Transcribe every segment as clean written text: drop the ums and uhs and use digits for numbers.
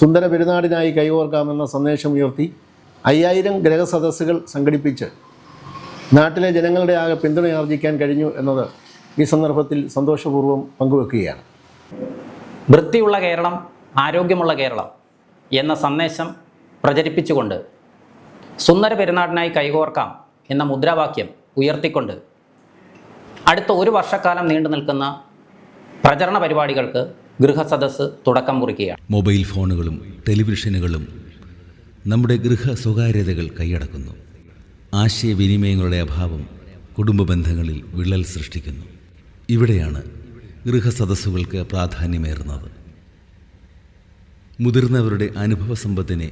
സുന്ദര പെരുന്നാടിനായി കൈകോർക്കാമെന്ന സന്ദേശം ഉയർത്തി 5000 ഗ്രഹസദസ്സുകൾ സംഘടിപ്പിച്ച് നാട്ടിലെ ജനങ്ങളുടെ ആകെ പിന്തുണയാർജിക്കാൻ കഴിഞ്ഞു എന്നത് ഈ സന്ദർഭത്തിൽ സന്തോഷപൂർവ്വം പങ്കുവെക്കുകയാണ്. വൃത്തിയുള്ള കേരളം, ആരോഗ്യമുള്ള കേരളം എന്ന സന്ദേശം പ്രചരിപ്പിച്ചുകൊണ്ട് സുന്ദര പെരുന്നാടിനായി കൈകോർക്കാം എന്ന മുദ്രാവാക്യം ഉയർത്തിക്കൊണ്ട് അടുത്ത 1 വർഷക്കാലം നീണ്ടു നിൽക്കുന്ന പ്രചരണ പരിപാടികൾക്ക് ഗൃഹസദസ്സ് തുടക്കം കുറിക്കുകയാണ്. മൊബൈൽ ഫോണുകളും ടെലിവിഷനുകളും നമ്മുടെ ഗൃഹ സ്വകാര്യതകൾ കൈയടക്കുന്നു. ആശയവിനിമയങ്ങളുടെ അഭാവം കുടുംബ ബന്ധങ്ങളിൽ വിള്ളൽ സൃഷ്ടിക്കുന്നു. ഇവിടെയാണ് ഗൃഹസദസ്സുകൾക്ക് പ്രാധാന്യമേറുന്നത്. മുതിർന്നവരുടെ അനുഭവ സമ്പത്തിനെ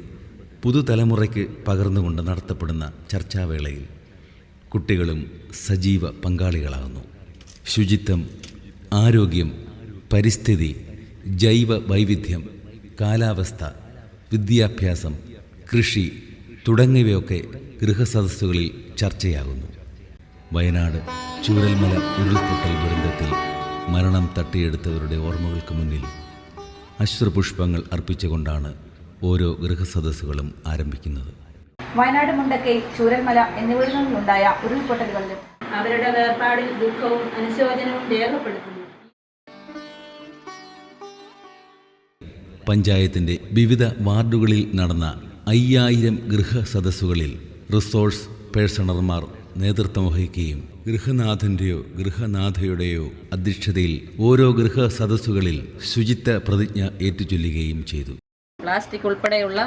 പുതുതലമുറയ്ക്ക് പകർന്നുകൊണ്ട് നടത്തപ്പെടുന്ന ചർച്ചാവേളയിൽ കുട്ടികളും സജീവ പങ്കാളികളാകുന്നു. ശുചിത്വം, ആരോഗ്യം, പരിസ്ഥിതി, ജൈവ വൈവിധ്യം, കാലാവസ്ഥ, വിദ്യാഭ്യാസം, കൃഷി തുടങ്ങിയവയൊക്കെ ഗൃഹസദസ്സുകളിൽ ചർച്ചയാകുന്നു. വയനാട് ചൂരൽമല ഉരുൾപൊട്ടൽ ദുരന്തത്തിൽ മരണം തട്ടിയെടുത്തവരുടെ ഓർമ്മകൾക്ക് മുന്നിൽ അശ്രുപുഷ്പങ്ങൾ അർപ്പിച്ചുകൊണ്ടാണ് ഓരോ ഗൃഹസദസ്സുകളും ആരംഭിക്കുന്നത്. വയനാട്, മുണ്ടക്കൈ, ചൂരൽമല എന്നിവിടങ്ങളിലുണ്ടായ ഉരുൾപൊട്ടലുകളിലും അവരുടെ വേർപാടിൽ ദുഃഖവും അനുശോചനവും രേഖപ്പെടുത്തുന്നു. പഞ്ചായത്തിൻ്റെ വിവിധ വാർഡുകളിൽ നടന്ന 5000 ഗൃഹസദസ്സുകളിൽ റിസോഴ്സ് പേഴ്സണർമാർ നേതൃത്വം വഹിക്കുകയും ഗൃഹനാഥൻ്റെയോ ഗൃഹനാഥയുടെയോ അധ്യക്ഷതയിൽ ഓരോ ഗൃഹസദസ്സുകളിൽ ശുചിത്വ പ്രതിജ്ഞ ഏറ്റുചൊല്ലുകയും ചെയ്തു. പ്ലാസ്റ്റിക് ഉൾപ്പെടെയുള്ള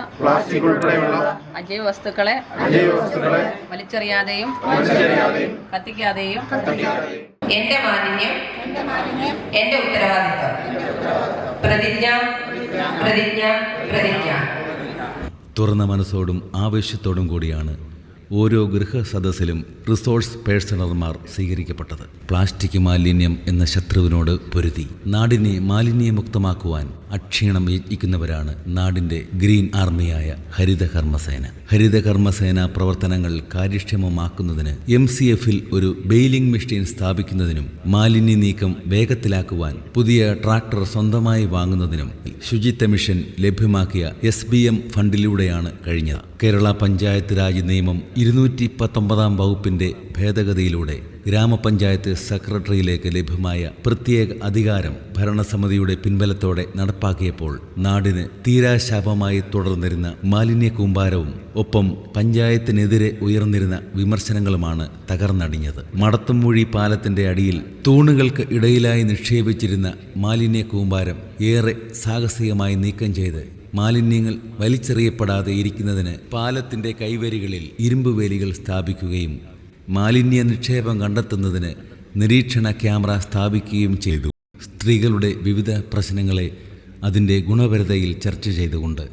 അജൈവ വസ്തുക്കളെ വലിച്ചെറിയാതെയും കത്തിക്കാതെയും എന്റെ മാലിന്യം എന്റെ ഉത്തരവാദിത്വം. പ്രതിജ്ഞ പ്രതിജ്ഞ പ്രതിജ്ഞ. തുറന്ന മനസ്സോടും ആവേശത്തോടും കൂടിയാണ് ഓരോ ഗൃഹസദസ്സിലും റിസോഴ്സ് പേഴ്സണർമാർ സ്വീകരിക്കപ്പെട്ടത്. പ്ലാസ്റ്റിക് മാലിന്യം എന്ന ശത്രുവിനോട് പൊരുതി നാടിനെ മാലിന്യമുക്തമാക്കുവാൻ അക്ഷീണം യത്നിക്കുന്നവരാണ് നാടിൻ്റെ ഗ്രീൻ ആർമിയായ ഹരിതകർമ്മസേന. ഹരിതകർമ്മസേന പ്രവർത്തനങ്ങൾ കാര്യക്ഷമമാക്കുന്നതിന് MCFൽ ഒരു ബെയിലിംഗ് മെഷീൻ സ്ഥാപിക്കുന്നതിനും മാലിന്യ നീക്കം വേഗത്തിലാക്കുവാൻ പുതിയ ട്രാക്ടർ സ്വന്തമായി വാങ്ങുന്നതിനും ശുചിത്വ മിഷൻ ലഭ്യമാക്കിയ SBM ഫണ്ടിലൂടെയാണ് കഴിഞ്ഞത്. കേരള പഞ്ചായത്ത് രാജ് നിയമം 219 വകുപ്പിൻ്റെ ഭേദഗതിയിലൂടെ ഗ്രാമപഞ്ചായത്ത് സെക്രട്ടറിയിലേക്ക് ലഭ്യമായ പ്രത്യേക അധികാരം ഭരണസമിതിയുടെ പിൻബലത്തോടെ നടപ്പാക്കിയപ്പോൾ നാടിന് തീരാശാപമായി തുടർന്നിരുന്ന മാലിന്യ കൂമ്പാരവും ഒപ്പം പഞ്ചായത്തിനെതിരെ ഉയർന്നിരുന്ന വിമർശനങ്ങളുമാണ് തകർന്നടിഞ്ഞത്. മടത്തുംമൂഴി പാലത്തിന്റെ അടിയിൽ തൂണുകൾക്ക് ഇടയിലായി നിക്ഷേപിച്ചിരുന്ന മാലിന്യ കൂമ്പാരം ഏറെ സാഹസികമായി നീക്കം ചെയ്ത് മാലിന്യങ്ങൾ വലിച്ചെറിയപ്പെടാതെ ഇരിക്കുന്നതിന് പാലത്തിന്റെ കൈവരികളിൽ ഇരുമ്പുവേലികൾ സ്ഥാപിക്കുകയും മാലിന്യ നിക്ഷേപം കണ്ടെത്തുന്നതിന് നിരീക്ഷണ ക്യാമറ സ്ഥാപിക്കുകയും ചെയ്തു. സ്ത്രീകളുടെ വിവിധ പ്രശ്നങ്ങളെ അതിൻ്റെ ഗുണപരതയിൽ ചർച്ച ചെയ്തുകൊണ്ട്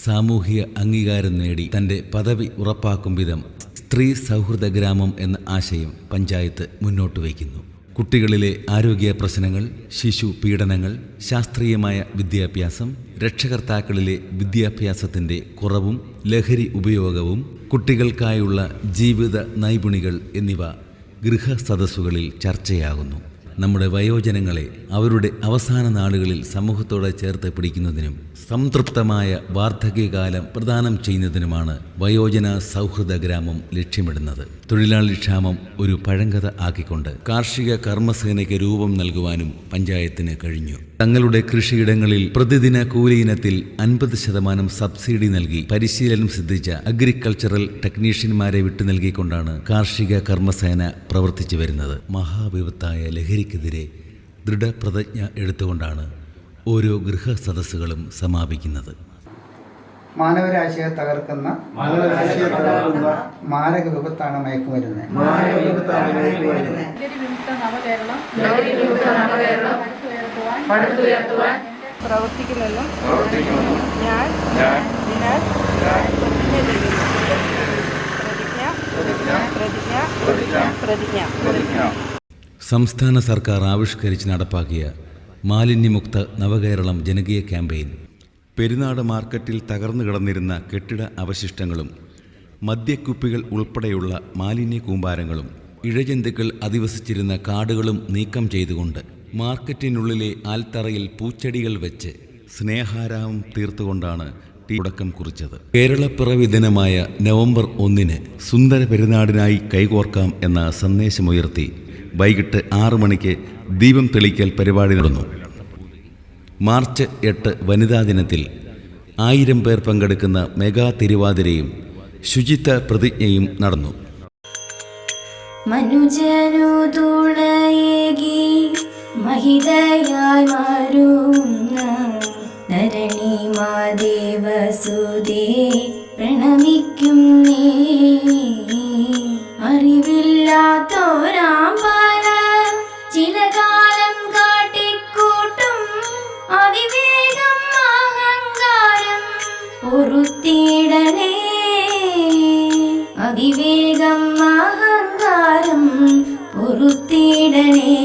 സാമൂഹിക അംഗീകാരം നേടി തൻ്റെ പദവി ഉറപ്പാക്കും വിധം സ്ത്രീ സൗഹൃദ ഗ്രാമം എന്ന ആശയം പഞ്ചായത്ത് മുന്നോട്ട് വയ്ക്കുന്നു. കുട്ടികളിലെ ആരോഗ്യ പ്രശ്നങ്ങൾ, ശിശു പീഡനങ്ങൾ, ശാസ്ത്രീയമായ വിദ്യാഭ്യാസം, രക്ഷകർത്താക്കളിലെ വിദ്യാഭ്യാസത്തിൻ്റെ കുറവും ലഹരി ഉപയോഗവും, കുട്ടികൾക്കായുള്ള ജീവിത നൈപുണികൾ എന്നിവ ഗൃഹസദസ്സുകളിൽ ചർച്ചയാകുന്നു. നമ്മുടെ വയോജനങ്ങളെ അവരുടെ അവസാന നാളുകളിൽ സമൂഹത്തോടെ ചേർത്ത് പിടിക്കുന്നതിനും സംതൃപ്തമായ വാർദ്ധക്യകാലം പ്രദാനം ചെയ്യുന്നതിനുമാണ് വയോജന സൗഹൃദ ഗ്രാമം ലക്ഷ്യമിടുന്നത്. തൊഴിലാളി ക്ഷാമം ഒരു പഴങ്കഥ ആക്കിക്കൊണ്ട് കാർഷിക കർമ്മസേനയ്ക്ക് രൂപം നൽകുവാനും പഞ്ചായത്തിന് കഴിഞ്ഞു. തങ്ങളുടെ കൃഷിയിടങ്ങളിൽ പ്രതിദിന കൂലി ഇനത്തിൽ 50% സബ്സിഡി നൽകി പരിശീലനം സിദ്ധിച്ച അഗ്രികൾച്ചറൽ ടെക്നീഷ്യന്മാരെ വിട്ടു നൽകിക്കൊണ്ടാണ് കാർഷിക കർമ്മസേന പ്രവർത്തിച്ചു വരുന്നത്. മഹാവിപത്തായ ലഹരിക്കെതിരെ ദൃഢപ്രതിജ്ഞ എടുത്തുകൊണ്ടാണ് ഓരോ ഗൃഹസദസ്സുകളും സമാപിക്കുന്നത്. മാനവരാശിയെ തകർക്കുന്ന മാരക വിപത്താണ് മയക്കുമരുന്ന്. പ്രവർത്തിക്കുമെന്നും ഞാൻ പ്രതിജ്ഞ. സംസ്ഥാന സർക്കാർ ആവിഷ്കരിച്ച് നടപ്പാക്കിയ മാലിന്യമുക്ത നവകേരളം ജനകീയ ക്യാമ്പയിൻ പെരുന്നാട് മാർക്കറ്റിൽ തകർന്നു കിടന്നിരുന്ന കെട്ടിട അവശിഷ്ടങ്ങളും മദ്യക്കുപ്പികൾ ഉൾപ്പെടെയുള്ള മാലിന്യ കൂമ്പാരങ്ങളും ഇഴജന്തുക്കൾ അധിവസിച്ചിരുന്ന കാടുകളും നീക്കം ചെയ്തുകൊണ്ട് മാർക്കറ്റിനുള്ളിലെ ആൽത്തറയിൽ പൂച്ചെടികൾ വെച്ച് സ്നേഹാരാമം തീർത്തുകൊണ്ടാണ് തുടക്കം കുറിച്ചത്. കേരളപ്പിറവി ദിനമായ നവംബർ 1 സുന്ദര പെരുന്നാടിനായി കൈകോർക്കാം എന്ന സന്ദേശമുയർത്തി വൈകിട്ട് 6 മണിക്ക് ദീപം തെളിക്കൽ പരിപാടി നടന്നു. മാർച്ച് 8 വനിതാ ദിനത്തിൽ 1000 പേർ പങ്കെടുക്കുന്ന മെഗാ തിരുവാതിരയും ശുചിത്വ പ്രതിജ്ഞയും നടന്നു. മനുജനു തുണയേകി മഹിതയായി മാറുന്ന ധരണി മാദേവസുതേ പ്രണമിക്കുന്നേ. അറിവില്ലാത്തോരാം പല ചില കാലം കാട്ടിക്കൂട്ടും അവിവേകം അഹങ്കാരം പൊറുത്തിടണേ. അവിവേകം അഹങ്കാരം പൊറുത്തിടണേ.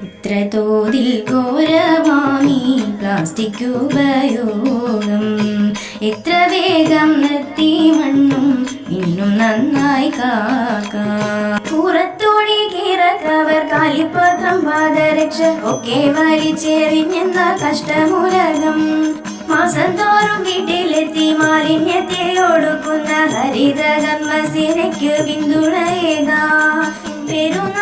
ഇത്ര തോതിൽ ഘോരമാമി പ്ലാസ്റ്റിക് ഉപയോഗം എത്ര വേഗം നിർത്തി മണ്ണും ഇന്നും നന്നായി കാക്കാം. പുറത്തൊഴുകിറക്കവർ കാലിപ്പത്രം പാദരക്ഷ ഒക്കെ വലിച്ചെറിഞ്ഞെന്ന കഷ്ടമുലകം. മാസം തോറും വീട്ടിലെത്തി മാലിന്യത്തെ ഒടുക്കുന്ന ഹരിത കർമ്മസേനയ്ക്ക് പിന്തുണയേകാം. പെരുന്ന